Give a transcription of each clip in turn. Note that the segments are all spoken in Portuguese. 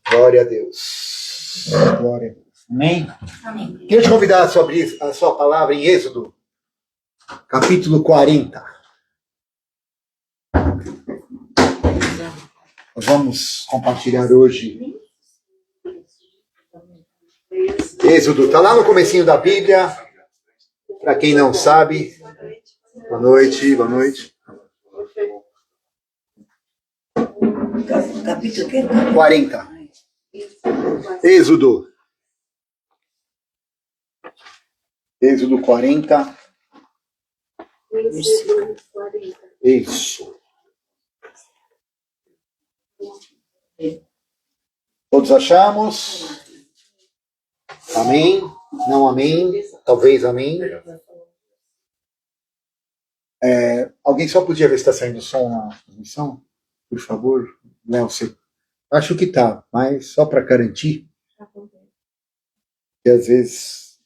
Glória a Deus. Glória a Deus. Amém? Amém. Queria te convidar a abrir a sua palavra em Êxodo, capítulo 40. Nós vamos compartilhar hoje Êxodo. Está lá no comecinho da Bíblia. Para quem não sabe, boa noite, boa noite. Capítulo que? 40. Êxodo. Êxodo 40. Isso. Todos achamos? Amém? Não amém? Talvez amém? Alguém só podia ver se está saindo som na transmissão? Por favor, Léo, você... Acho que tá, mas só para garantir. Que às vezes...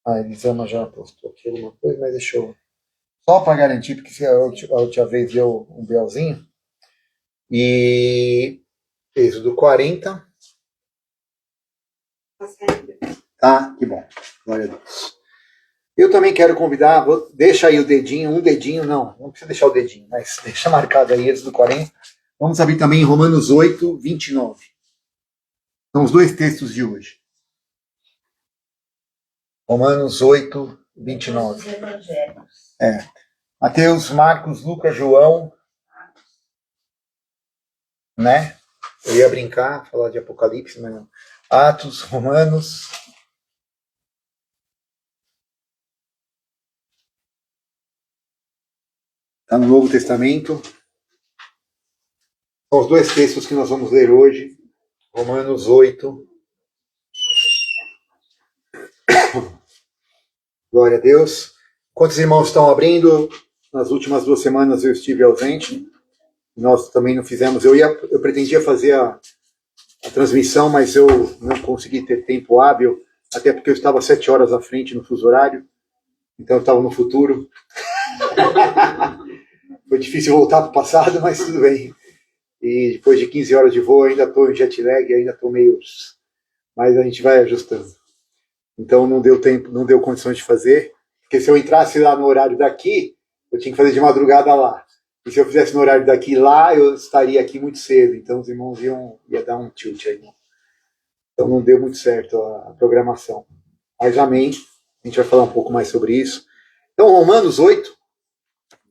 A Elisama já postou aqui alguma coisa, mas deixa eu... Só para garantir, porque se a última vez deu um belzinho. E... Êxodo 40. Tá, que bom. Glória a Deus. Eu também quero convidar, deixa aí o dedinho, não precisa deixar o dedinho, mas deixa marcado aí Êxodo 40. Vamos abrir também em Romanos 8, 29. São os dois textos de hoje. Romanos 8, 29. Mateus, Marcos, Lucas, João. Né? Eu ia brincar, falar de Apocalipse, mas não. Atos, Romanos. Está no Novo Testamento. São os dois textos que nós vamos ler hoje. Romanos 8. Glória a Deus. Quantos irmãos estão abrindo? Nas últimas 2 semanas eu estive ausente. Nós também não fizemos. Eu pretendia fazer a transmissão, mas eu não consegui ter tempo hábil, até porque eu estava 7 horas à frente no fuso horário. Então eu estava no futuro. Foi difícil voltar para o passado, mas tudo bem. E depois de 15 horas de voo, ainda estou em jet lag, ainda estou meio... Mas a gente vai ajustando. Então não deu tempo, não deu condições de fazer. Porque se eu entrasse lá no horário daqui, eu tinha que fazer de madrugada lá. E se eu fizesse no horário daqui lá, eu estaria aqui muito cedo. Então os irmãos ia dar um tilt aí. Então não deu muito certo a programação. Mas amém. A gente vai falar um pouco mais sobre isso. Então Romanos 8.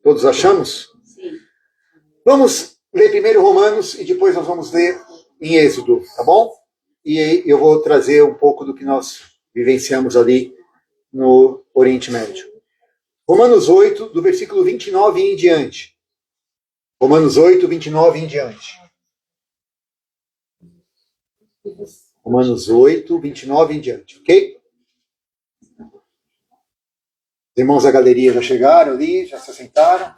Todos achamos? Sim. Vamos ler primeiro Romanos e depois nós vamos ler em Êxodo, tá bom? E eu vou trazer um pouco do que nós vivenciamos ali no Oriente Médio. Romanos 8, do versículo 29 em diante. Romanos 8, 29 em diante. Romanos 8, 29 em diante, ok? Os irmãos da galeria já chegaram ali, já se assentaram.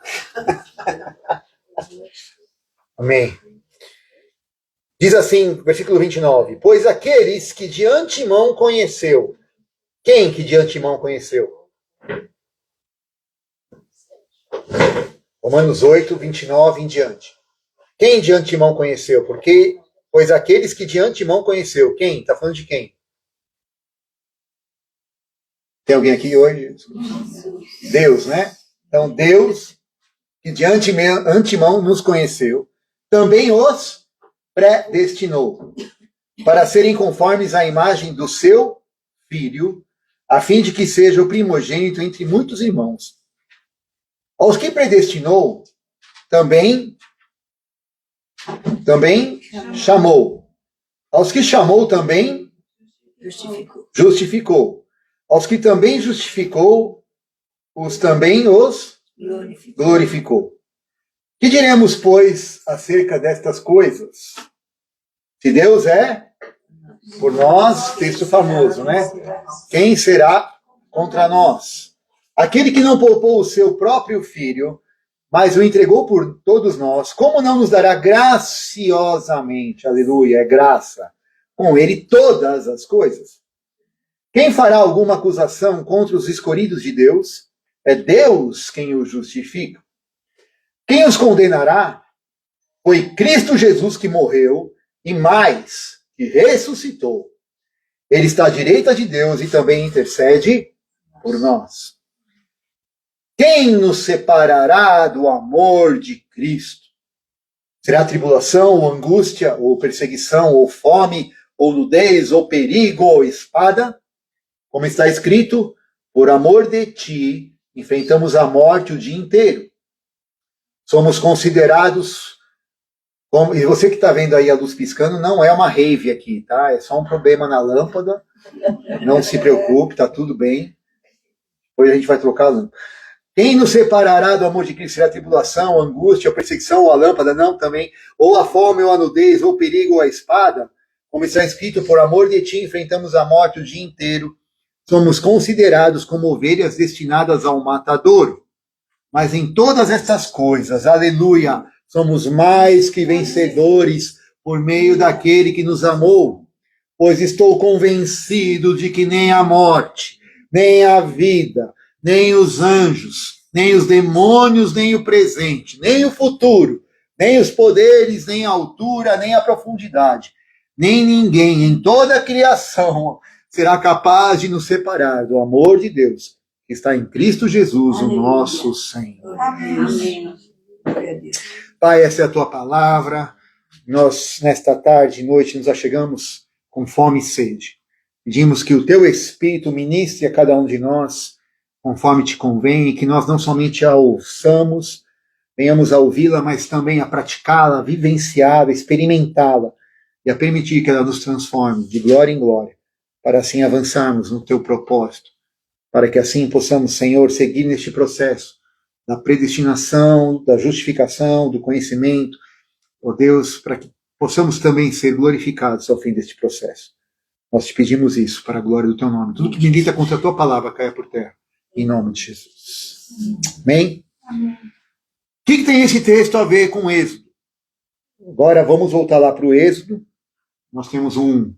Amém. Diz assim, versículo 29. Pois aqueles que de antemão conheceu. Quem que de antemão conheceu? Romanos 8, 29 em diante. Quem de antemão conheceu? Porque, pois aqueles que de antemão conheceu. Quem? Está falando de quem? Tem alguém aqui hoje? Deus, né? Então, Deus, que de antemão nos conheceu, também os predestinou para serem conformes à imagem do seu Filho, a fim de que seja o primogênito entre muitos irmãos. Aos que predestinou, também chamou. Aos que chamou, também justificou. Aos que também justificou, também os glorificou. Que diremos, pois, acerca destas coisas? Se Deus é por nós, texto famoso, né? Quem será contra nós? Aquele que não poupou o seu próprio filho, mas o entregou por todos nós, como não nos dará graciosamente, aleluia, é graça, com ele todas as coisas? Quem fará alguma acusação contra os escolhidos de Deus? É Deus quem os justifica. Quem os condenará? Foi Cristo Jesus que morreu e mais, que ressuscitou. Ele está à direita de Deus e também intercede por nós. Quem nos separará do amor de Cristo? Será tribulação, ou angústia, ou perseguição, ou fome, ou nudez, ou perigo, ou espada? Como está escrito, por amor de ti, enfrentamos a morte o dia inteiro. Somos considerados, e você que está vendo aí a luz piscando, não é uma rave aqui, tá? É só um problema na lâmpada. Não se preocupe, tá tudo bem. Depois a gente vai trocar a lâmpada. Quem nos separará do amor de Cristo? Será a tribulação, a angústia, a perseguição, ou a lâmpada? Não, também. Ou a fome, ou a nudez, ou o perigo, ou a espada? Como está escrito, por amor de ti enfrentamos a morte o dia inteiro. Somos considerados como ovelhas destinadas ao matadouro. Mas em todas estas coisas, aleluia, somos mais que vencedores por meio daquele que nos amou. Pois estou convencido de que nem a morte, nem a vida, nem os anjos, nem os demônios, nem o presente, nem o futuro, nem os poderes, nem a altura, nem a profundidade, nem ninguém em toda a criação será capaz de nos separar do amor de Deus que está em Cristo Jesus, aleluia, o nosso Senhor. Amém. Pai, essa é a tua palavra. Nós, nesta tarde e noite, nos achegamos com fome e sede. Pedimos que o teu Espírito ministre a cada um de nós, conforme te convém, e que nós não somente a ouçamos, venhamos a ouvi-la, mas também a praticá-la, a vivenciá-la, experimentá-la, e a permitir que ela nos transforme de glória em glória, para assim avançarmos no teu propósito, para que assim possamos, Senhor, seguir neste processo da predestinação, da justificação, do conhecimento, ó Deus, para que possamos também ser glorificados ao fim deste processo. Nós te pedimos isso para a glória do teu nome. Tudo que milita contra a tua palavra caia por terra. Em nome de Jesus. Amém? Amém. O que tem esse texto a ver com Êxodo? Agora vamos voltar lá para o Êxodo. Nós temos um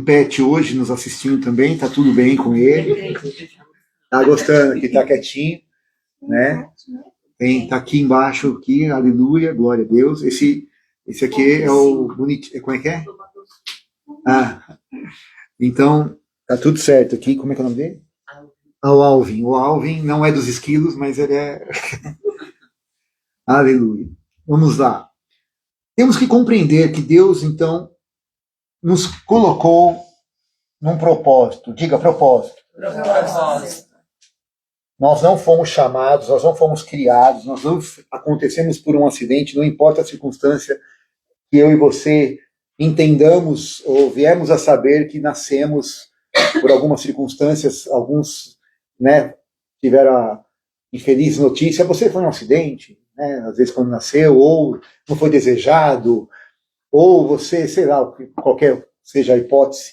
pet hoje nos assistindo também. Está tudo bem com ele. Está gostando aqui, está quietinho. Né? Está aqui embaixo, aqui, aleluia, glória a Deus. Esse aqui é o bonitinho. Como é que é? Então, tá tudo certo aqui. Como é que é o nome dele? O Alvin. O Alvin não é dos esquilos, mas ele é... Aleluia. Vamos lá. Temos que compreender que Deus, então, nos colocou num propósito. Diga propósito. Propósito. Nós não fomos chamados, nós não fomos criados, nós não acontecemos por um acidente, não importa a circunstância que eu e você entendamos ou viemos a saber que nascemos por algumas circunstâncias, alguns, né, tiveram a infeliz notícia, você foi um acidente, né, às vezes quando nasceu, ou não foi desejado, ou você, sei lá, qualquer seja a hipótese,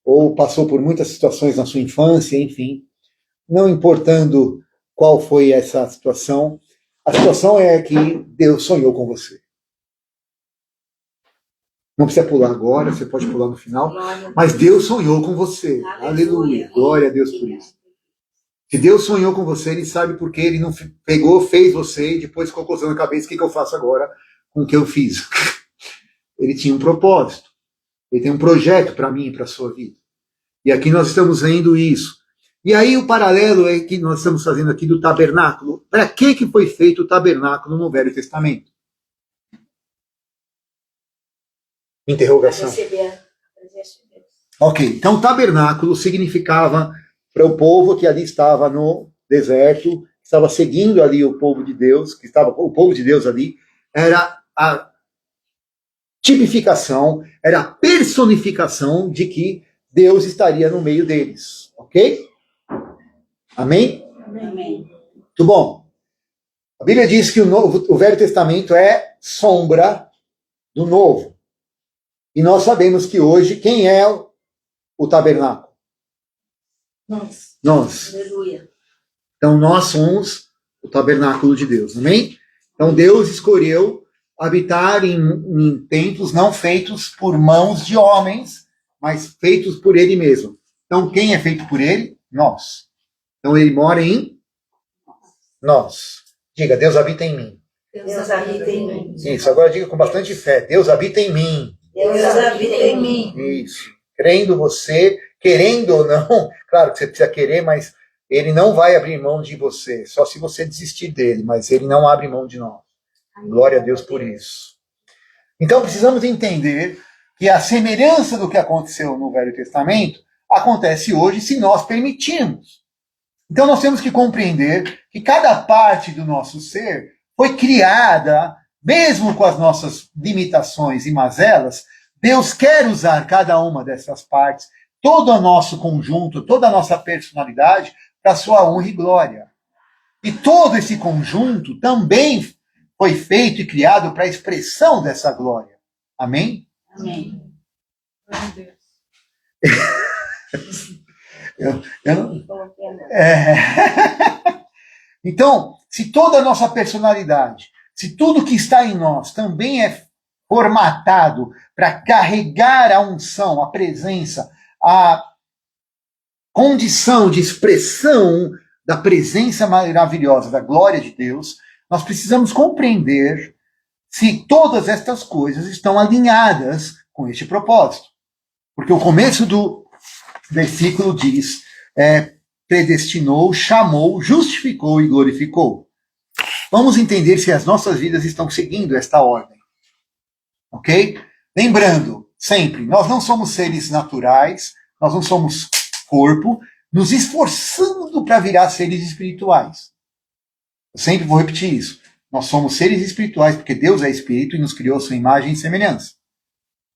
ou passou por muitas situações na sua infância, enfim. Não importando qual foi essa situação, a situação é que Deus sonhou com você. Não precisa pular agora, você pode pular no final, mas Deus sonhou com você. Aleluia. Glória a Deus por isso. Se Deus sonhou com você, Ele sabe porque Ele não pegou, fez você e depois colocou na cabeça o que eu faço agora com o que eu fiz. Ele tinha um propósito. Ele tem um projeto para mim e para a sua vida. E aqui nós estamos vendo isso. E aí o paralelo é que nós estamos fazendo aqui do tabernáculo. Para que foi feito o tabernáculo no Velho Testamento? Interrogação. Ok, então o tabernáculo significava para o povo que ali estava no deserto, estava seguindo ali o povo de Deus, o povo de Deus ali, era a tipificação, era a personificação de que Deus estaria no meio deles, ok? Amém? Amém. Muito bom. A Bíblia diz que o Velho Testamento é sombra do Novo. E nós sabemos que hoje, quem é o tabernáculo? Nós. Aleluia. Então nós somos o tabernáculo de Deus. Amém? Então Deus escolheu habitar em templos não feitos por mãos de homens, mas feitos por Ele mesmo. Então quem é feito por Ele? Nós. Então Ele mora em nós. Diga, Deus habita em mim. Deus habita em mim. Isso, agora diga com bastante fé. Deus habita em mim. Deus habita em mim. Isso. Crendo você, querendo ou não, claro que você precisa querer, mas ele não vai abrir mão de você, só se você desistir dele, mas ele não abre mão de nós. Glória a Deus por isso. Então precisamos entender que a semelhança do que aconteceu no Velho Testamento acontece hoje se nós permitirmos. Então nós temos que compreender que cada parte do nosso ser foi criada, mesmo com as nossas limitações e mazelas, Deus quer usar cada uma dessas partes, todo o nosso conjunto, toda a nossa personalidade, para a sua honra e glória. E todo esse conjunto também foi feito e criado para a expressão dessa glória. Amém? Amém. Então, se toda a nossa personalidade, se tudo que está em nós também é formatado para carregar a unção, a presença, a condição de expressão da presença maravilhosa, da glória de Deus, nós precisamos compreender se todas estas coisas estão alinhadas com este propósito. Porque o começo do versículo diz, predestinou, chamou, justificou e glorificou. Vamos entender se as nossas vidas estão seguindo esta ordem. Ok? Lembrando, sempre, nós não somos seres naturais, nós não somos corpo, nos esforçando para virar seres espirituais. Eu sempre vou repetir isso. Nós somos seres espirituais porque Deus é espírito e nos criou a sua imagem e semelhança.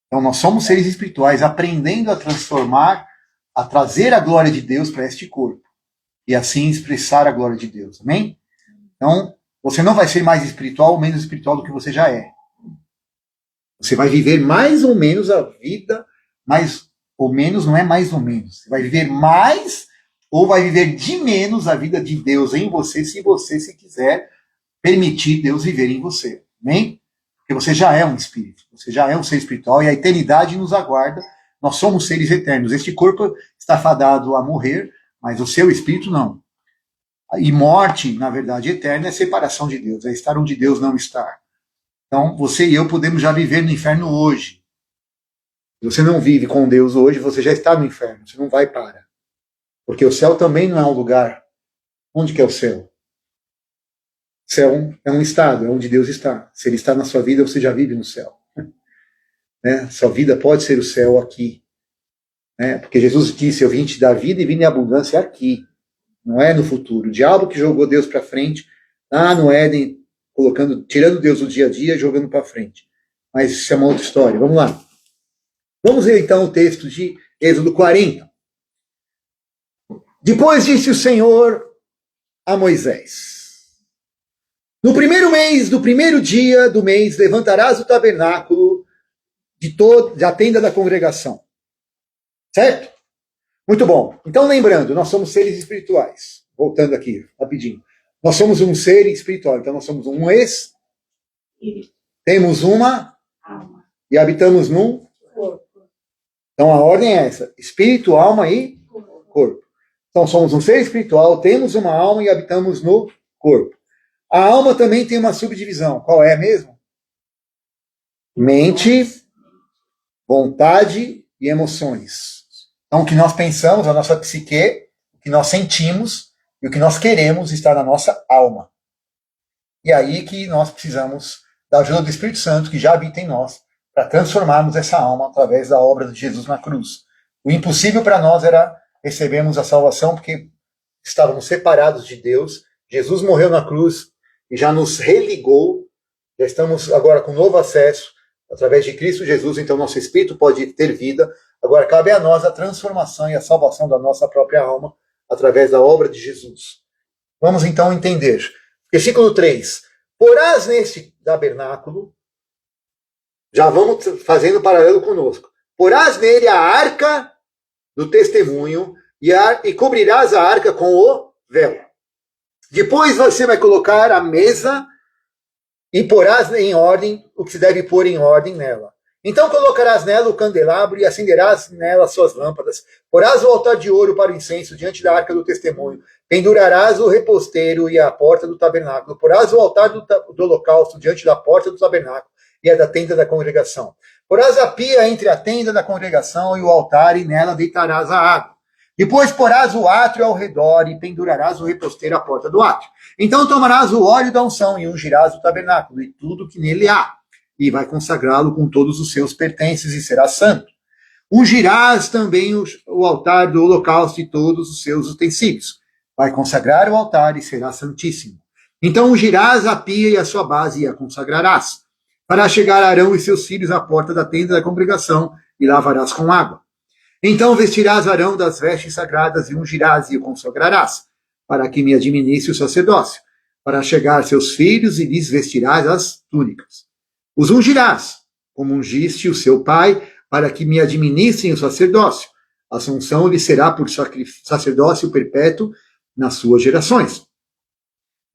Então nós somos seres espirituais aprendendo a transformar, a trazer a glória de Deus para este corpo. E assim expressar a glória de Deus. Amém? Então, você não vai ser mais espiritual ou menos espiritual do que você já é. Você vai viver mais ou menos a vida, mais ou menos não é mais ou menos. Você vai viver mais ou vai viver de menos a vida de Deus em você, se você se quiser permitir Deus viver em você. Amém? Porque você já é um espírito, você já é um ser espiritual e a eternidade nos aguarda. Nós somos seres eternos. Este corpo está fadado a morrer, mas o seu espírito não. E morte, na verdade, eterna é separação de Deus, é estar onde Deus não está. Então, você e eu podemos já viver no inferno hoje. Se você não vive com Deus hoje, você já está no inferno, você não vai para. Porque o céu também não é um lugar. Onde que é o céu? O céu é um estado, é onde Deus está. Se Ele está na sua vida, você já vive no céu. Né? Sua vida pode ser o céu aqui. Né? Porque Jesus disse, eu vim te dar vida e vim em abundância aqui. Não é no futuro. O diabo que jogou Deus para frente, lá no Éden, tirando Deus do dia a dia e jogando para frente. Mas isso é uma outra história. Vamos lá. Vamos ver então o texto de Êxodo 40. Depois disse o Senhor a Moisés: no primeiro mês do primeiro dia do mês levantarás o tabernáculo da tenda da congregação. Certo? Muito bom. Então lembrando, nós somos seres espirituais. Voltando aqui, rapidinho. Nós somos um ser espiritual. Então nós somos um espírito. Temos uma alma. E habitamos num corpo. Então a ordem é essa: espírito, alma e corpo. Então somos um ser espiritual, temos uma alma e habitamos no corpo. A alma também tem uma subdivisão. Qual é mesmo? Mente, vontade e emoções. Então o que nós pensamos, a nossa psique, o que nós sentimos e o que nós queremos está na nossa alma. E aí que nós precisamos da ajuda do Espírito Santo, que já habita em nós, para transformarmos essa alma através da obra de Jesus na cruz. O impossível para nós era recebermos a salvação, porque estávamos separados de Deus. Jesus morreu na cruz e já nos religou. Já estamos agora com novo acesso através de Cristo Jesus, então nosso espírito pode ter vida. Agora cabe a nós a transformação e a salvação da nossa própria alma através da obra de Jesus. Vamos então entender. Versículo 3. Porás neste tabernáculo, já vamos fazendo paralelo conosco. Porás nele a arca do testemunho e cobrirás a arca com o véu. Depois você vai colocar a mesa e porás em ordem o que se deve pôr em ordem nela. Então colocarás nela o candelabro e acenderás nela suas lâmpadas. Porás o altar de ouro para o incenso diante da arca do testemunho. Pendurarás o reposteiro e a porta do tabernáculo. Porás o altar do holocausto diante da porta do tabernáculo e a da tenda da congregação. Porás a pia entre a tenda da congregação e o altar, e nela deitarás a água. Depois porás o átrio ao redor e pendurarás o reposteiro à porta do átrio. Então tomarás o óleo da unção e ungirás o tabernáculo e tudo que nele há, e vai consagrá-lo com todos os seus pertences e será santo. Ungirás também o altar do holocausto e todos os seus utensílios. Vai consagrar o altar e será santíssimo. Então ungirás a pia e a sua base e a consagrarás. Fará chegar Arão e seus filhos à porta da tenda da congregação e lavarás com água. Então vestirás Arão das vestes sagradas e ungirás e o consagrarás, para que me administre o sacerdócio. Para chegar seus filhos e lhes vestirás as túnicas. Os ungirás, como ungiste o seu pai, para que me administrem o sacerdócio. A unção lhe será por sacerdócio perpétuo nas suas gerações.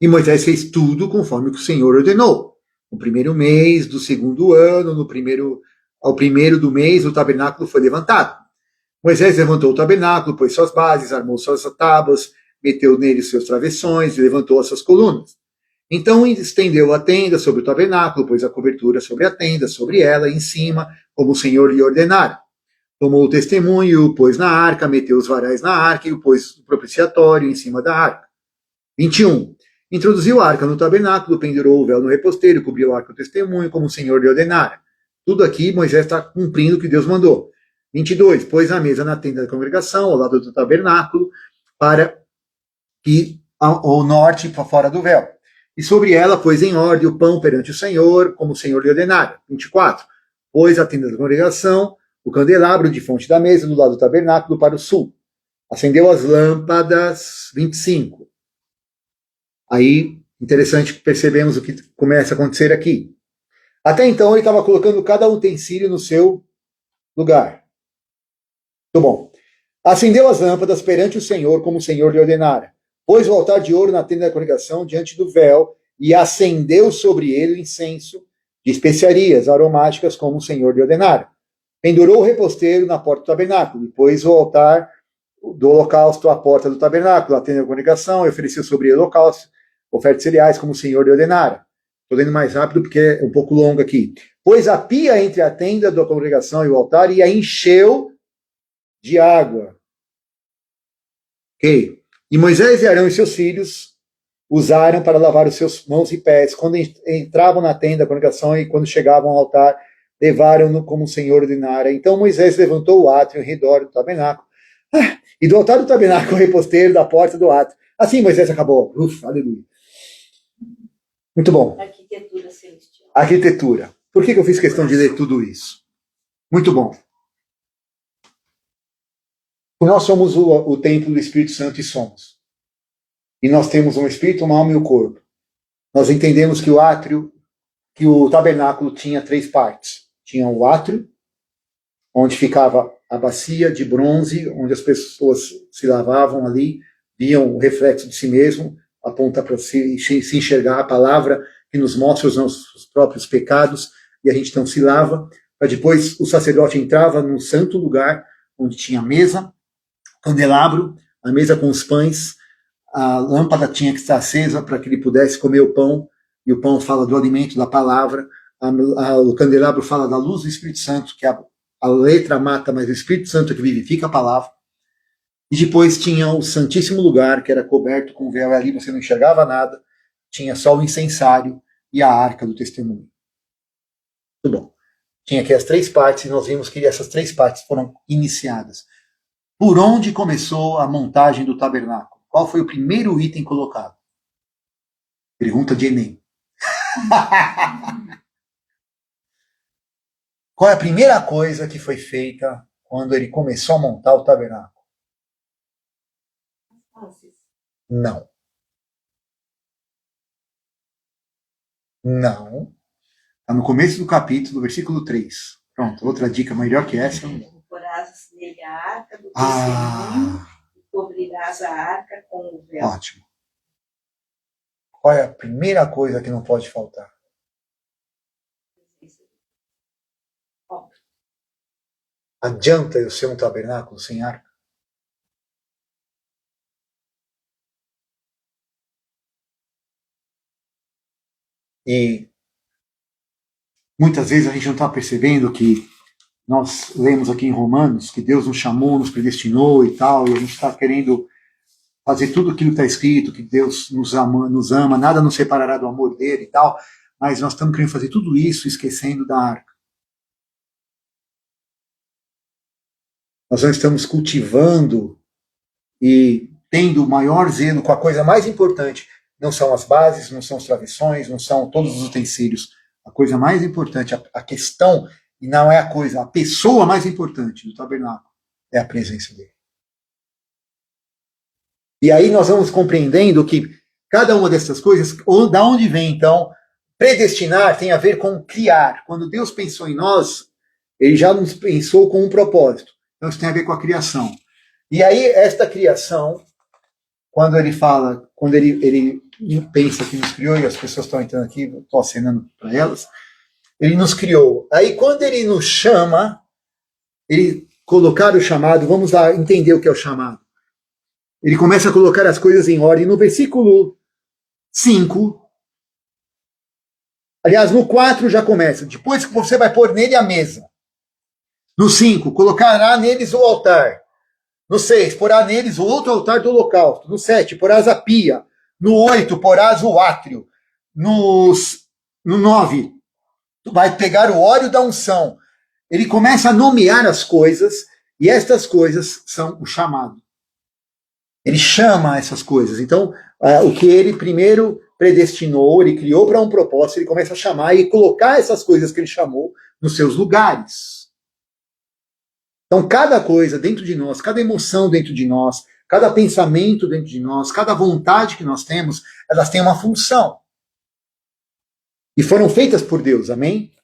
E Moisés fez tudo conforme o que o Senhor ordenou. No primeiro mês do segundo ano, ao primeiro do mês, o tabernáculo foi levantado. Moisés levantou o tabernáculo, pôs suas bases, armou suas tábuas, meteu nele seus travessões e levantou as suas colunas. Então estendeu a tenda sobre o tabernáculo, pôs a cobertura sobre a tenda, sobre ela e em cima, como o Senhor lhe ordenara. Tomou o testemunho e o pôs na arca, meteu os varais na arca e o pôs no propiciatório em cima da arca. 21. Introduziu a arca no tabernáculo, pendurou o véu no reposteiro, cobriu a arca do testemunho, como o Senhor lhe ordenara. Tudo aqui Moisés está cumprindo o que Deus mandou. 22. Pôs a mesa na tenda da congregação, ao lado do tabernáculo, para que ao norte, para fora do véu. E sobre ela pôs em ordem o pão perante o Senhor, como o Senhor lhe ordenara. 24. Pôs a tenda da congregação, o candelabro de fonte da mesa, do lado do tabernáculo, para o sul. Acendeu as lâmpadas. 25. Aí, interessante que percebemos o que começa a acontecer aqui. Até então, ele estava colocando cada utensílio no seu lugar. Muito bom. Acendeu as lâmpadas perante o Senhor, como o Senhor lhe ordenara. Pôs o altar de ouro na tenda da congregação diante do véu e acendeu sobre ele o incenso de especiarias aromáticas, como o Senhor lhe ordenara. Pendurou o reposteiro na porta do tabernáculo, e pôs o altar do holocausto à porta do tabernáculo, a tenda da congregação, e ofereceu sobre ele holocausto, ofertas cereais, como o Senhor lhe ordenara. Estou lendo mais rápido porque é um pouco longo aqui. Pôs a pia entre a tenda da congregação e o altar e a encheu de água. Ok. E Moisés e Arão e seus filhos usaram para lavar os seus mãos e pés quando entravam na tenda da congregação e quando chegavam ao altar, levaram-no como o Senhor ordenara. Então Moisés levantou o átrio em redor do tabernáculo, e do altar do tabernáculo o reposteiro da porta do átrio. Assim Moisés acabou. Aleluia. Muito bom. Arquitetura celestial. Arquitetura. Por que eu fiz questão de ler tudo isso? Muito bom. Nós somos o templo do Espírito Santo e somos. E nós temos um espírito, uma alma e um corpo. Nós entendemos que o tabernáculo tinha 3 partes. Tinha o átrio, onde ficava a bacia de bronze, onde as pessoas se lavavam ali, viam o reflexo de si mesmo, aponta para se enxergar a palavra que nos mostra os nossos próprios pecados, e a gente então se lava. Para depois o sacerdote entrava num santo lugar, onde tinha a mesa, candelabro, a mesa com os pães, a lâmpada tinha que estar acesa para que ele pudesse comer o pão, e o pão fala do alimento da palavra, o candelabro fala da luz do Espírito Santo, que a letra mata, mas o Espírito Santo é que vivifica a palavra. E depois tinha o Santíssimo Lugar, que era coberto com véu, e ali você não enxergava nada, tinha só o incensário e a arca do testemunho. Muito bom. Tinha aqui as 3 partes, e nós vimos que essas 3 partes foram iniciadas. Por onde começou a montagem do tabernáculo? Qual foi o primeiro item colocado? Pergunta de Enem. Qual é a primeira coisa que foi feita quando ele começou a montar o tabernáculo? Não. Não. Está no começo do capítulo, versículo 3. Pronto, outra dica melhor que essa. Porás nele a arca do testemunho e cobrirás a arca com o véu. Ótimo. Qual é a primeira coisa que não pode faltar? Adianta eu ser um tabernáculo sem arca? E muitas vezes a gente não está percebendo que nós lemos aqui em Romanos que Deus nos chamou, nos predestinou e tal, e a gente está querendo fazer tudo aquilo que está escrito, que Deus nos ama, nada nos separará do amor dele e tal, mas nós estamos querendo fazer tudo isso esquecendo da arca. Nós não estamos cultivando e tendo o maior zelo com a coisa mais importante. Não são as bases, não são as travessões, não são todos os utensílios. A coisa mais importante, a questão, e não é a coisa, a pessoa mais importante do tabernáculo é a presença dele. E aí nós vamos compreendendo que cada uma dessas coisas, da onde vem então, predestinar tem a ver com criar. Quando Deus pensou em nós, ele já nos pensou com um propósito. Então isso tem a ver com a criação. E aí esta criação, quando ele fala, quando ele pensa que nos criou, e as pessoas estão entrando aqui, estou acenando para elas, ele nos criou. Aí quando ele nos chama, ele colocar o chamado, vamos lá entender o que é o chamado. Ele começa a colocar as coisas em ordem. No versículo 5, aliás, no 4 já começa. Depois que você vai pôr nele a mesa. No 5, colocará neles o altar. No 6, porá neles o outro altar do holocausto. No 7, porás a pia. No 8, porás o átrio. No 9, tu vai pegar o óleo da unção. Ele começa a nomear as coisas, e estas coisas são o chamado. Ele chama essas coisas. Então, o que ele primeiro predestinou, ele criou para um propósito, ele começa a chamar e colocar essas coisas que ele chamou nos seus lugares. Então, cada coisa dentro de nós, cada emoção dentro de nós, cada pensamento dentro de nós, cada vontade que nós temos, elas têm uma função. E foram feitas por Deus, amém?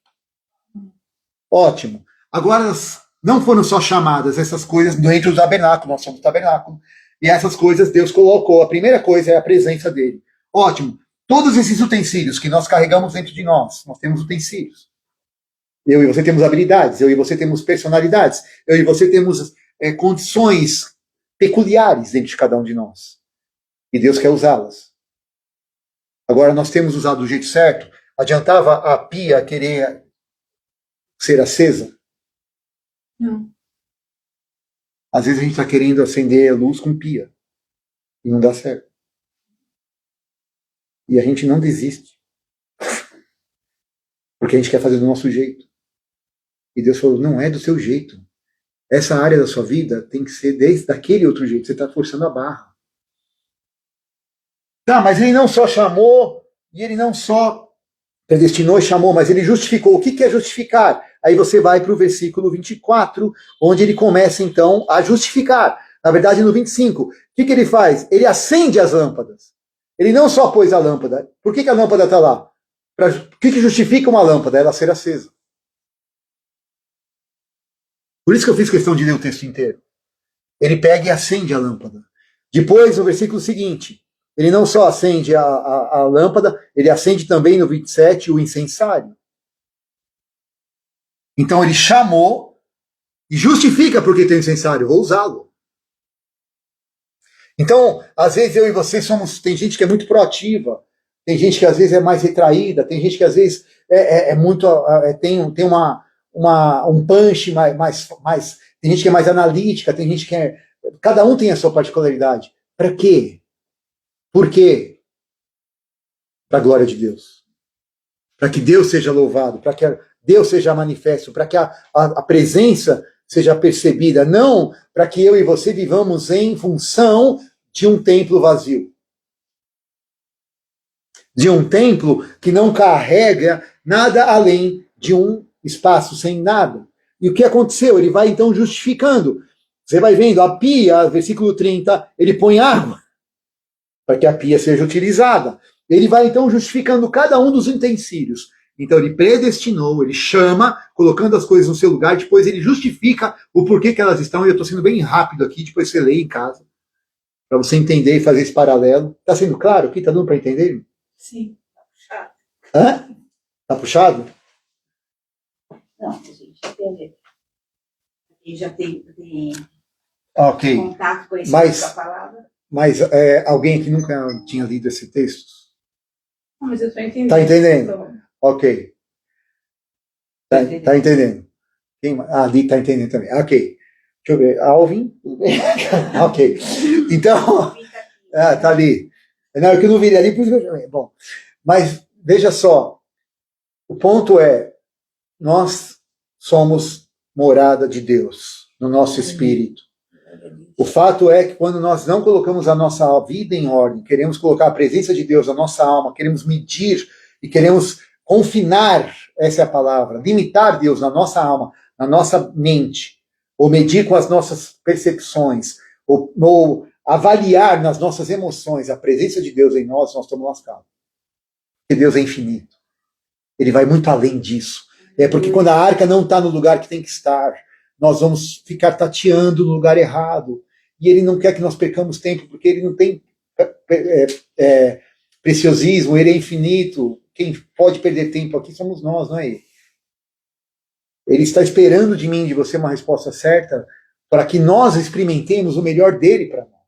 Ótimo. Agora, não foram só chamadas essas coisas dentro do tabernáculo, nós somos o tabernáculo. E essas coisas Deus colocou. A primeira coisa é a presença dele. Ótimo. Todos esses utensílios que nós carregamos dentro de nós temos utensílios. Eu e você temos habilidades, eu e você temos personalidades, eu e você temos condições peculiares dentro de cada um de nós. E Deus quer usá-las. Agora, nós temos usado do jeito certo. Adiantava a pia querer ser acesa? Não. Às vezes a gente está querendo acender a luz com pia. E não dá certo. E a gente não desiste. Porque a gente quer fazer do nosso jeito. E Deus falou, não é do seu jeito. Essa área da sua vida tem que ser daquele outro jeito. Você está forçando a barra. Tá, mas ele não só chamou, e ele não só predestinou e chamou, mas ele justificou. O que é justificar? Aí você vai para o versículo 24, onde ele começa então a justificar. Na verdade, no 25, o que ele faz? Ele acende as lâmpadas. Ele não só pôs a lâmpada. Por que a lâmpada está lá? O que justifica uma lâmpada? Ela ser acesa. Por isso que eu fiz questão de ler o texto inteiro. Ele pega e acende a lâmpada. Depois, no versículo seguinte, ele não só acende a lâmpada, ele acende também no 27 o incensário. Então ele chamou e justifica porque tem incensário, vou usá-lo. Então, às vezes eu e você tem gente que é muito proativa, tem gente que às vezes é mais retraída, tem gente que às vezes tem um punch mais, tem gente que é mais analítica, tem gente que cada um tem a sua particularidade. Para quê? Por quê? Para a glória de Deus. Para que Deus seja louvado, para que Deus seja manifesto, para que a presença seja percebida, não para que eu e você vivamos em função de um templo vazio. De um templo que não carrega nada além de um espaço sem nada. E o que aconteceu? Ele vai então justificando. Você vai vendo, a pia, versículo 30, ele põe água para que a pia seja utilizada. Ele vai então justificando cada um dos utensílios. Então ele predestinou, ele chama, colocando as coisas no seu lugar, depois ele justifica o porquê que elas estão, e eu estou sendo bem rápido aqui, depois você lê em casa, para você entender e fazer esse paralelo. Está sendo claro aqui? Está dando para entender? Sim, está puxado. Hã? Está puxado? Não, a gente entende. Quem já tem Ok. Contato com esse da palavra. Mas alguém que nunca tinha lido esse texto? Mas eu estou entendendo. Tá entendendo? Ok. Tá entendendo? Ali tá entendendo também. Ok. Deixa eu ver. Alvin? Ok. Então, tá ali. Não, é que eu não virei ali, por isso que eu chamei. Bom, mas veja só. O ponto é, nós somos morada de Deus no nosso espírito. O fato é que quando nós não colocamos a nossa vida em ordem, queremos colocar a presença de Deus na nossa alma, queremos medir e queremos confinar, essa é a palavra, limitar Deus na nossa alma, na nossa mente, ou medir com as nossas percepções, ou avaliar nas nossas emoções a presença de Deus em nós estamos lascados. Porque Deus é infinito. Ele vai muito além disso. É porque quando a arca não está no lugar que tem que estar, nós vamos ficar tateando no lugar errado. E ele não quer que nós percamos tempo, porque ele não tem preciosismo, ele é infinito. Quem pode perder tempo aqui somos nós, não é ele. Ele está esperando de mim, de você, uma resposta certa, para que nós experimentemos o melhor dele para nós.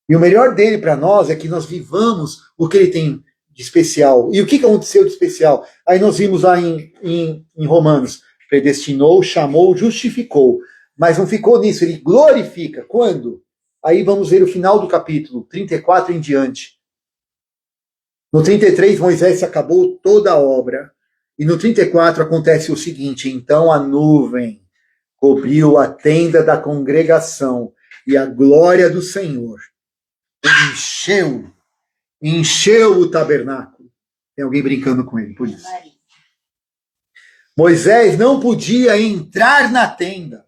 E o melhor dele para nós é que nós vivamos o que ele tem de especial. E o que aconteceu de especial? Aí nós vimos lá em Romanos, predestinou, chamou, justificou. Mas não ficou nisso, ele glorifica. Quando? Aí vamos ver o final do capítulo, 34 em diante. No 33, Moisés acabou toda a obra. E no 34 acontece o seguinte, então a nuvem cobriu a tenda da congregação e a glória do Senhor encheu o tabernáculo. Tem alguém brincando com ele, por isso. Moisés não podia entrar na tenda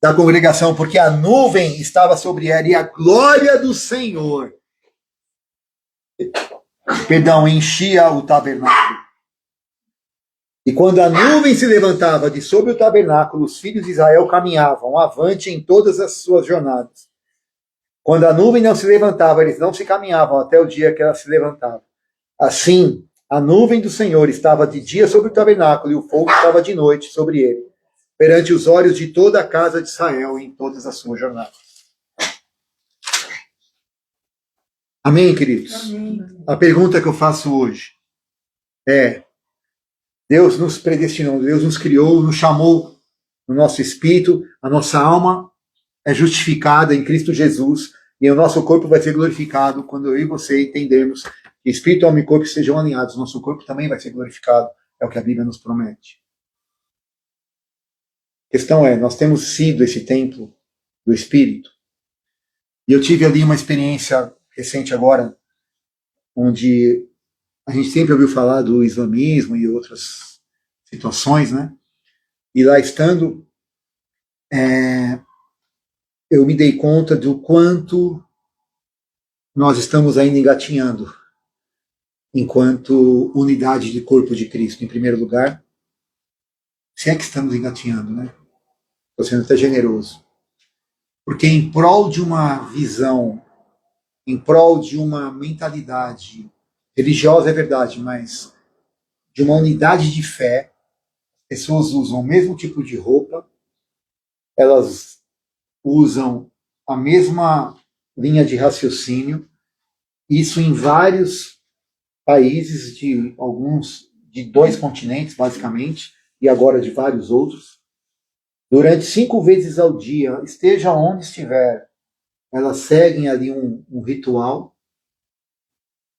da congregação, porque a nuvem estava sobre ela e a glória do Senhor, enchia o tabernáculo. E quando a nuvem se levantava de sobre o tabernáculo, os filhos de Israel caminhavam avante em todas as suas jornadas. Quando a nuvem não se levantava, eles não se caminhavam até o dia que ela se levantava. Assim, a nuvem do Senhor estava de dia sobre o tabernáculo e o fogo estava de noite sobre ele, perante os olhos de toda a casa de Israel em todas as suas jornadas. Amém, queridos? Amém. A pergunta que eu faço hoje é: Deus nos predestinou, Deus nos criou, nos chamou no nosso espírito, a nossa alma é justificada em Cristo Jesus e o nosso corpo vai ser glorificado quando eu e você entendermos que espírito, alma e corpo sejam alinhados. Nosso corpo também vai ser glorificado, é o que a Bíblia nos promete. A questão é, nós temos sido esse templo do Espírito. E eu tive ali uma experiência recente agora, onde a gente sempre ouviu falar do islamismo e outras situações, né? E lá estando, eu me dei conta do quanto nós estamos ainda engatinhando enquanto unidade de corpo de Cristo, em primeiro lugar. Se é que estamos engatinhando, né? Estou sendo até generoso. Porque em prol de uma visão, em prol de uma mentalidade religiosa, é verdade, mas de uma unidade de fé, pessoas usam o mesmo tipo de roupa, elas usam a mesma linha de raciocínio, isso em vários países, de 2 continentes, basicamente, e agora de vários outros. Durante 5 vezes ao dia, esteja onde estiver, elas seguem ali um ritual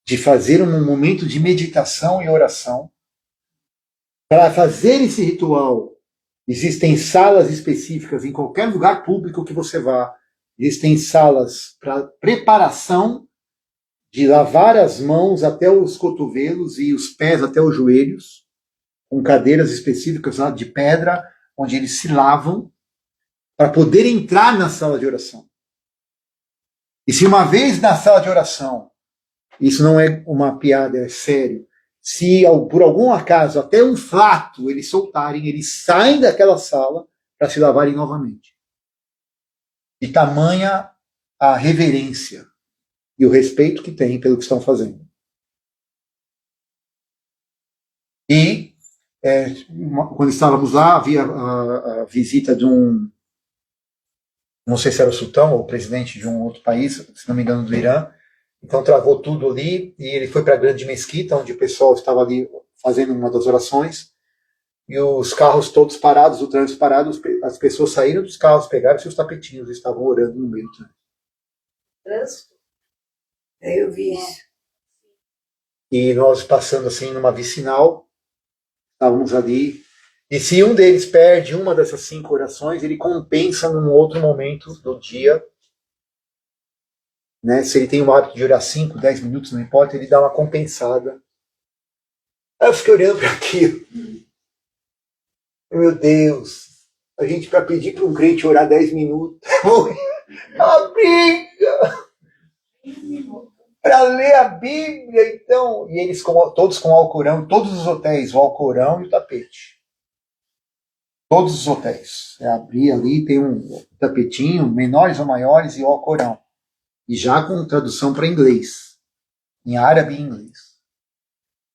de fazer um momento de meditação e oração. Para fazer esse ritual, existem salas específicas em qualquer lugar público que você vá. Existem salas para preparação de lavar as mãos até os cotovelos e os pés até os joelhos, com cadeiras específicas lá de pedra, onde eles se lavam, para poder entrar na sala de oração. E se uma vez na sala de oração, isso não é uma piada, é sério, se por algum acaso até um flato eles soltarem, eles saem daquela sala para se lavarem novamente. E tamanha a reverência e o respeito que tem pelo que estão fazendo. E quando estávamos lá, havia a visita de não sei se era o sultão ou o presidente de um outro país, se não me engano do Irã, Então travou tudo ali e ele foi para a grande mesquita, onde o pessoal estava ali fazendo uma das orações. E os carros todos parados, o trânsito parado, as pessoas saíram dos carros, pegaram seus tapetinhos e estavam orando no meio do trânsito. Trânsito? Eu vi isso. E nós passando assim numa vicinal, estávamos ali. E se um deles perde uma dessas 5 orações, ele compensa num outro momento do dia. Né? Se ele tem o hábito de orar 5, 10 minutos, não importa, ele dá uma compensada. Aí eu fiquei olhando para aquilo. Meu Deus, a gente para pedir para um crente orar 10 minutos, uma briga para ler a Bíblia, então. E eles todos com o Alcorão, todos os hotéis, o Alcorão e o tapete. Todos os hotéis. Você abrir ali, tem um tapetinho, menores ou maiores, e o Alcorão. E já com tradução para inglês, em árabe e inglês.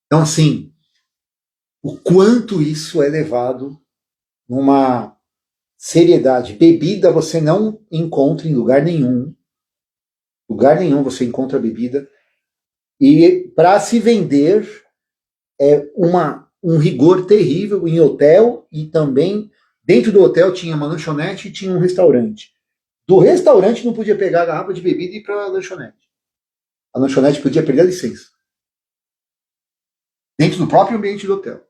Então, assim, o quanto isso é levado numa seriedade. Bebida você não encontra em lugar nenhum. Lugar nenhum você encontra bebida. E para se vender é um rigor terrível em hotel, e também dentro do hotel tinha uma lanchonete e tinha um restaurante. Do restaurante não podia pegar a garrafa de bebida e ir para a lanchonete. A lanchonete podia perder a licença. Dentro do próprio ambiente do hotel.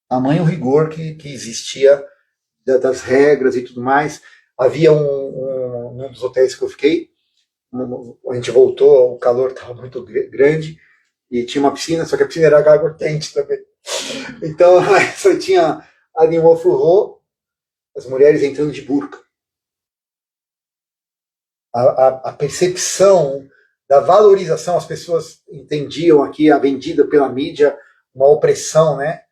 Tamanho rigor que existia das regras e tudo mais. Havia um dos hotéis que eu fiquei, a gente voltou, o calor estava muito grande, e tinha uma piscina, só que a piscina era água quente também. Então, só tinha ali um ofurô, as mulheres entrando de burca. A percepção da valorização, as pessoas entendiam aqui a vendida pela mídia uma opressão, né?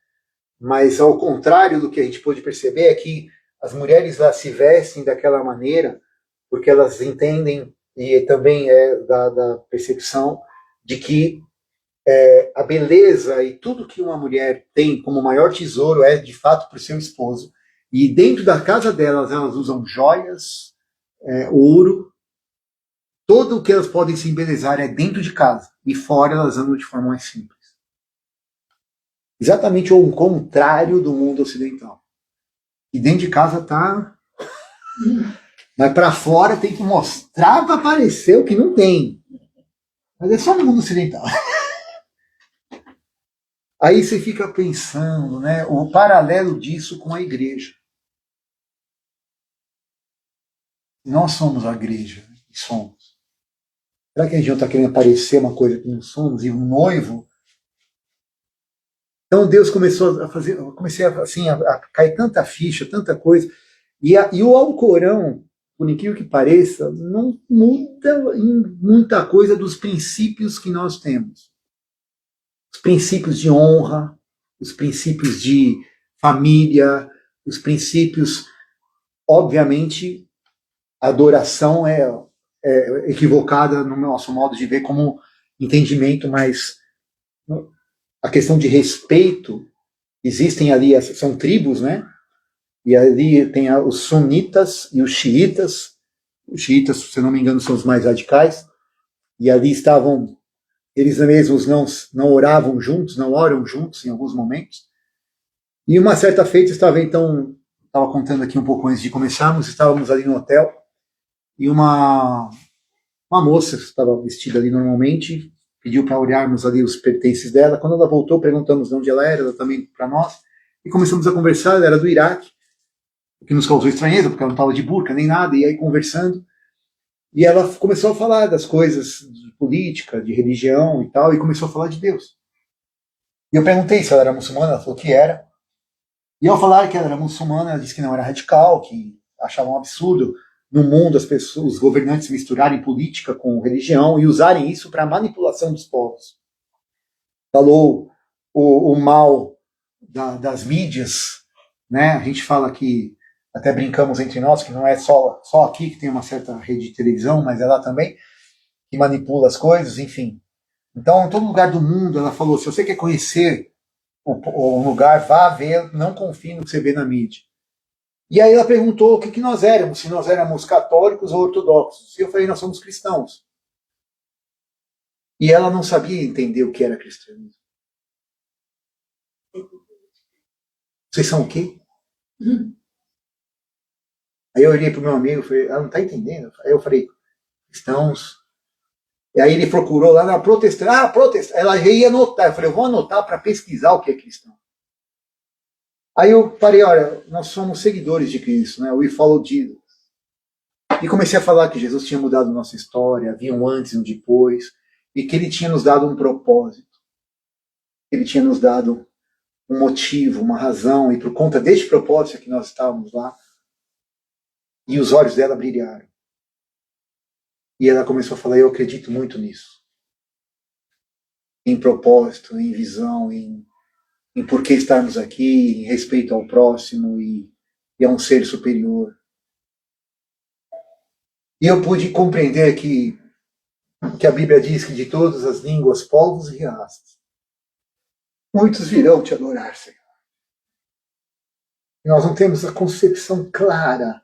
Mas ao contrário do que a gente pôde perceber é que as mulheres lá se vestem daquela maneira porque elas entendem, e também é da percepção de que a beleza e tudo que uma mulher tem como maior tesouro é de fato para o seu esposo. E dentro da casa delas, elas usam joias, ouro, tudo o que elas podem se embelezar é dentro de casa. E fora elas andam de forma mais simples. Exatamente o contrário do mundo ocidental. E dentro de casa tá... Mas para fora tem que mostrar para aparecer o que não tem. Mas é só no mundo ocidental. Aí você fica pensando, né, o paralelo disso com a igreja. Nós somos a igreja, e somos. Será que a gente não está querendo parecer uma coisa que não somos? E um noivo? Então Deus começou a fazer, eu comecei assim, a cair tanta ficha, tanta coisa. E o Alcorão, por incrível que pareça, não muda em muita coisa dos princípios que nós temos. Os princípios de honra, os princípios de família, os princípios, obviamente, a adoração é equivocada no nosso modo de ver como entendimento, mas a questão de respeito, existem ali, são tribos, né? E ali tem os sunitas e os xiitas. Os xiitas, se não me engano, são os mais radicais. E ali estavam, eles mesmos não oravam juntos, não oram juntos em alguns momentos. E uma certa feita estava contando aqui um pouco antes de começarmos, estávamos ali no hotel, e uma moça estava vestida ali normalmente, pediu para olharmos ali os pertences dela. Quando ela voltou, perguntamos de onde ela era, ela também para nós, e começamos a conversar. Ela era do Iraque, o que nos causou estranheza, porque ela não estava de burca nem nada, e aí conversando, e ela começou a falar das coisas de política, de religião e tal, e começou a falar de Deus. E eu perguntei se ela era muçulmana, ela falou que era. E ao falar que ela era muçulmana, ela disse que não era radical, que achava um absurdo no mundo as pessoas, os governantes misturarem política com religião e usarem isso para manipulação dos povos. Falou o mal das mídias, né? A gente fala que, até brincamos entre nós, que não é só aqui que tem uma certa rede de televisão, mas é lá também, que manipula as coisas, enfim. Então, em todo lugar do mundo, ela falou, se você quer conhecer um lugar, vá ver, não confie no que você vê na mídia. E aí ela perguntou o que nós éramos, se nós éramos católicos ou ortodoxos. E eu falei, nós somos cristãos. E ela não sabia entender o que era cristianismo. Vocês são o quê? Aí eu olhei para o meu amigo e falei, ela não está entendendo. Aí eu falei, cristãos. E aí ele procurou lá na protestante. Ah, protestante. Ela já ia anotar. Eu falei, eu vou anotar para pesquisar o que é cristão. Aí eu parei, olha, nós somos seguidores de Cristo, né? We follow Jesus. E comecei a falar que Jesus tinha mudado nossa história, havia um antes e um depois, e que ele tinha nos dado um propósito. Ele tinha nos dado um motivo, uma razão, e por conta deste propósito que nós estávamos lá, e os olhos dela brilharam. E ela começou a falar, eu acredito muito nisso. Em propósito, em visão, em por que estarmos aqui, em respeito ao próximo e a um ser superior. E eu pude compreender que a Bíblia diz que de todas as línguas, povos e raças, muitos virão te adorar, Senhor. Nós não temos a concepção clara,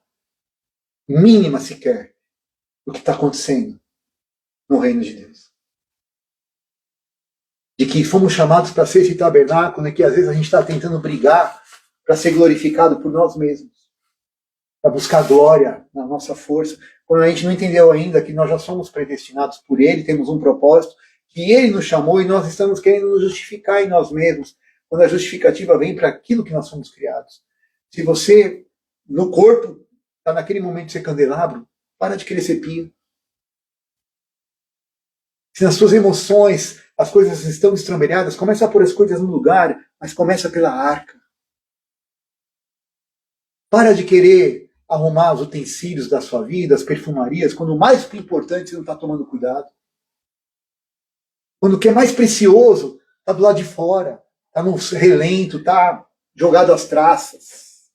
mínima sequer, do que está acontecendo no reino de Deus. De que fomos chamados para ser esse tabernáculo e que às vezes a gente está tentando brigar para ser glorificado por nós mesmos, para buscar glória na nossa força, quando a gente não entendeu ainda que nós já somos predestinados por Ele, temos um propósito, que Ele nos chamou e nós estamos querendo nos justificar em nós mesmos, quando a justificativa vem para aquilo que nós fomos criados. Se você, no corpo, está naquele momento de ser candelabro, para de querer ser pia. Se nas suas emoções as coisas estão estrambelhadas, começa a pôr as coisas no lugar, mas começa pela arca. Para de querer arrumar os utensílios da sua vida, as perfumarias, quando o mais importante você não está tomando cuidado. Quando o que é mais precioso está do lado de fora, está no relento, está jogado às traças.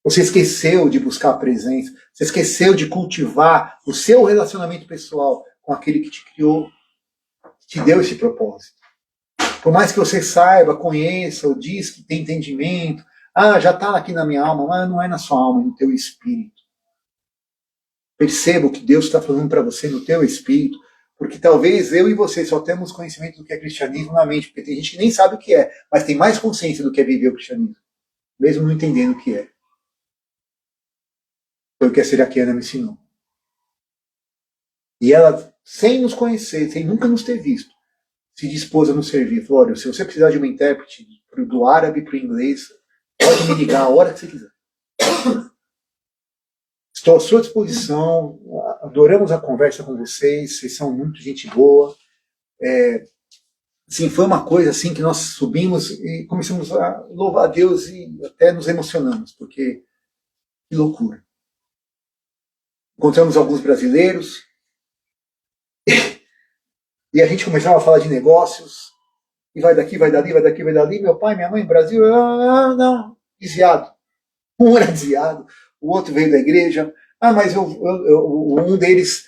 Você esqueceu de buscar a presença, você esqueceu de cultivar o seu relacionamento pessoal com aquele que te criou, que te deu esse propósito. Por mais que você saiba, conheça, ou diz que tem entendimento, já está aqui na minha alma, mas não é na sua alma, é no teu espírito. Perceba o que Deus está falando para você no teu espírito, porque talvez eu e você só temos conhecimento do que é cristianismo na mente, porque tem gente que nem sabe o que é, mas tem mais consciência do que é viver o cristianismo, mesmo não entendendo o que é. Foi o que a Siraquiana me ensinou. E ela, sem nos conhecer, sem nunca nos ter visto, se dispôs a nos servir. Falou, olha, se você precisar de uma intérprete do árabe para o inglês, pode me ligar a hora que você quiser. Estou à sua disposição, adoramos a conversa com vocês são muito gente boa. Sim, foi uma coisa assim que nós subimos e começamos a louvar a Deus e até nos emocionamos, porque que loucura. Encontramos alguns brasileiros e a gente começava a falar de negócios e vai daqui, vai dali, vai daqui, vai dali. Meu pai, minha mãe, Brasil, não, desviado. Um era desviado, o outro veio da igreja. Mas um deles,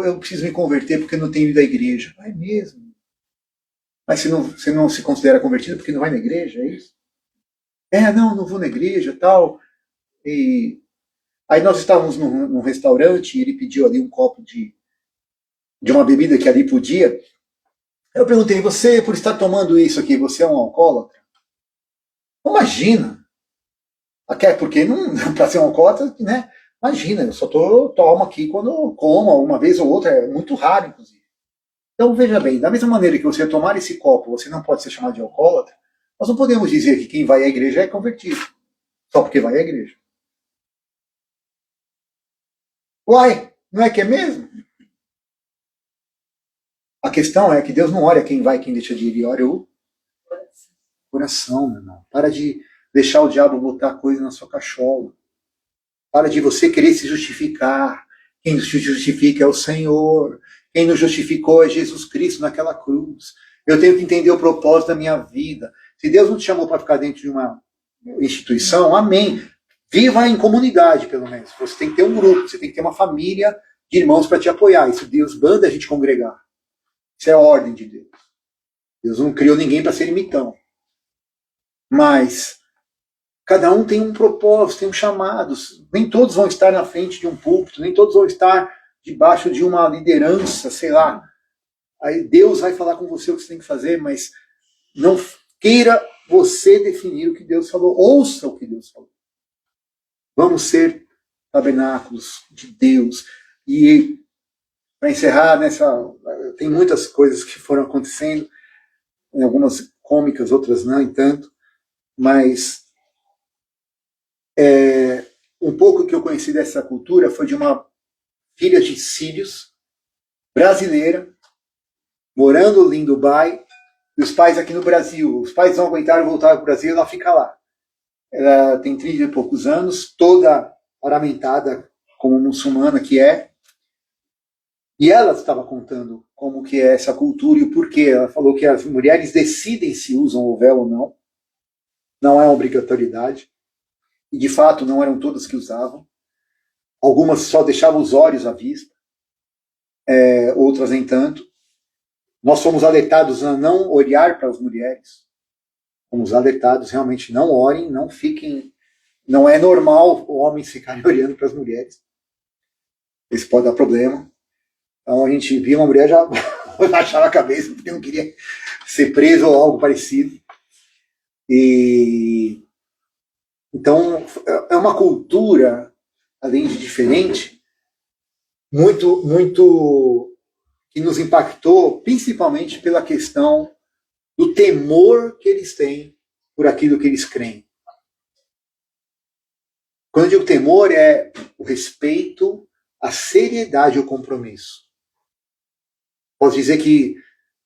eu preciso me converter porque não tenho ido à igreja. É mesmo? Mas você não se considera convertido porque não vai na igreja, é isso? Não vou na igreja, tal. E aí nós estávamos num restaurante e ele pediu ali um copo de uma bebida que ali podia. Eu perguntei, você, por estar tomando isso aqui, você é um alcoólatra? Imagina! Porque para ser um alcoólatra, né? Imagina, eu só tomo aqui quando eu como, uma vez ou outra, é muito raro, inclusive. Então, veja bem, da mesma maneira que você tomar esse copo, você não pode ser chamado de alcoólatra, nós não podemos dizer que quem vai à igreja é convertido, só porque vai à igreja. Uai, não é que é mesmo? A questão é que Deus não olha quem vai e quem deixa de ir, ele olha o coração, meu irmão. Para de deixar o diabo botar coisa na sua cachola. Para de você querer se justificar. Quem se justifica é o Senhor. Quem nos justificou é Jesus Cristo naquela cruz. Eu tenho que entender o propósito da minha vida. Se Deus não te chamou para ficar dentro de uma instituição, amém. Viva em comunidade, pelo menos. Você tem que ter um grupo, você tem que ter uma família de irmãos para te apoiar. Isso Deus manda a gente congregar. Isso é a ordem de Deus. Deus não criou ninguém para ser imitão. Mas cada um tem um propósito, tem um chamado. Nem todos vão estar na frente de um púlpito, nem todos vão estar debaixo de uma liderança, sei lá. Aí Deus vai falar com você o que você tem que fazer, mas não queira você definir o que Deus falou. Ouça o que Deus falou. Vamos ser tabernáculos de Deus. E para encerrar, tem muitas coisas que foram acontecendo, algumas cômicas, outras não, entanto, mas um pouco que eu conheci dessa cultura foi de uma filha de sírios, brasileira, morando em Dubai, e os pais aqui no Brasil. Os pais não aguentaram voltar para o Brasil, ela fica lá. Ela tem 30 e poucos anos, toda ornamentada como muçulmana que é. E ela estava contando como que é essa cultura e o porquê. Ela falou que as mulheres decidem se usam o véu ou não. Não é uma obrigatoriedade. E, de fato, não eram todas que usavam. Algumas só deixavam os olhos à vista. Outras nem tanto. Nós fomos alertados a não olhar para as mulheres. Fomos alertados, realmente, não olhem, não fiquem... Não é normal homens ficarem olhando para as mulheres. Isso pode dar problema. Então a gente via uma mulher, já baixava a cabeça, porque não queria ser preso ou algo parecido. E então é uma cultura, além de diferente, muito, muito que nos impactou, principalmente pela questão do temor que eles têm por aquilo que eles creem. Quando eu digo temor, é o respeito, a seriedade e o compromisso. Posso dizer que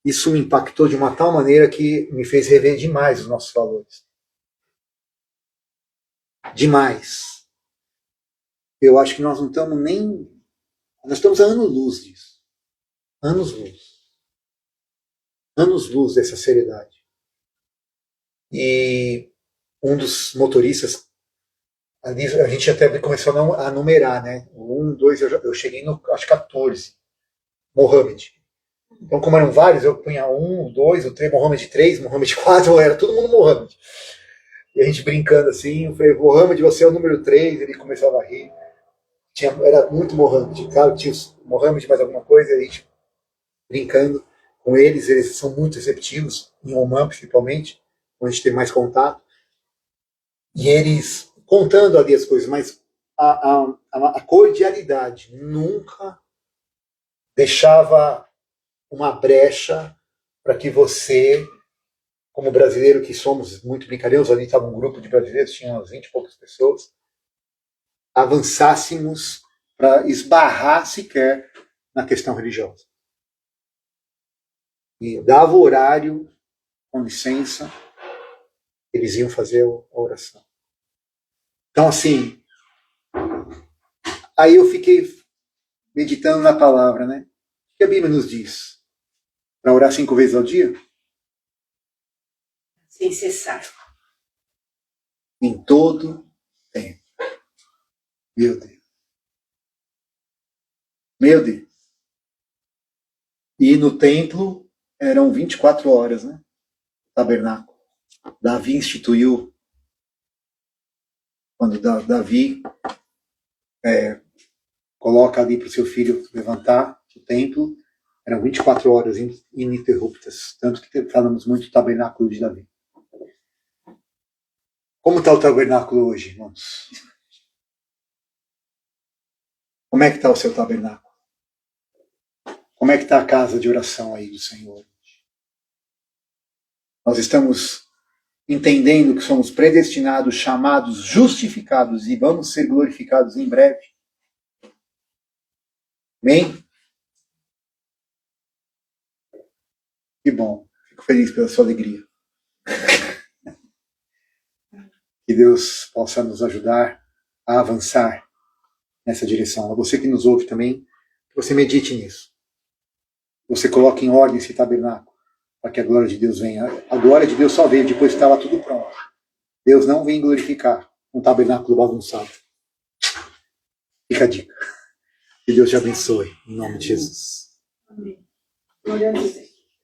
isso me impactou de uma tal maneira que me fez rever demais os nossos valores. Demais. Eu acho que nós não estamos nem... Nós estamos a anos-luz disso. Anos-luz. Anos-luz dessa seriedade. E um dos motoristas, ali a gente até começou a numerar, né? 1, 2, eu cheguei no, acho, 14. Mohamed. Então, como eram vários, eu punha 1, 2, o 3, Mohamed 3, Mohamed 4, era todo mundo Mohamed. E a gente brincando assim, eu falei, Mohamed, você é o número 3, ele começava a rir. Era muito Mohamed, claro, tinha os Mohamed mais alguma coisa, a gente brincando com eles são muito receptivos, em Oman principalmente, onde a gente tem mais contato. E eles contando ali as coisas, mas a cordialidade nunca deixava uma brecha para que você, como brasileiro que somos muito brincalhões, ali estava um grupo de brasileiros, tinha umas 20 e poucas pessoas, avançássemos para esbarrar sequer na questão religiosa. E dava o horário, com licença, eles iam fazer a oração. Então, assim, aí eu fiquei meditando na palavra, né? O que a Bíblia nos diz? Para orar 5 vezes ao dia? Sem cessar. Em todo tempo. Meu Deus. Meu Deus. E no templo eram 24 horas, né? Tabernáculo. Davi instituiu, quando Davi coloca ali para o seu filho levantar o templo, eram 24 horas ininterruptas. Tanto que falamos muito do tabernáculo de Davi. Como está o tabernáculo hoje, irmãos? Como é que está o seu tabernáculo? Como é que está a casa de oração aí do Senhor? Nós estamos entendendo que somos predestinados, chamados, justificados e vamos ser glorificados em breve. Amém? Que bom. Fico feliz pela sua alegria. Que Deus possa nos ajudar a avançar nessa direção. A você que nos ouve também, que você medite nisso. Você coloque em ordem esse tabernáculo, para que a glória de Deus venha. A glória de Deus só veio depois que estava tudo pronto. Deus não vem glorificar um tabernáculo bagunçado. Fica a dica. Que Deus te abençoe, em nome de Jesus. Amém. Glória a Deus.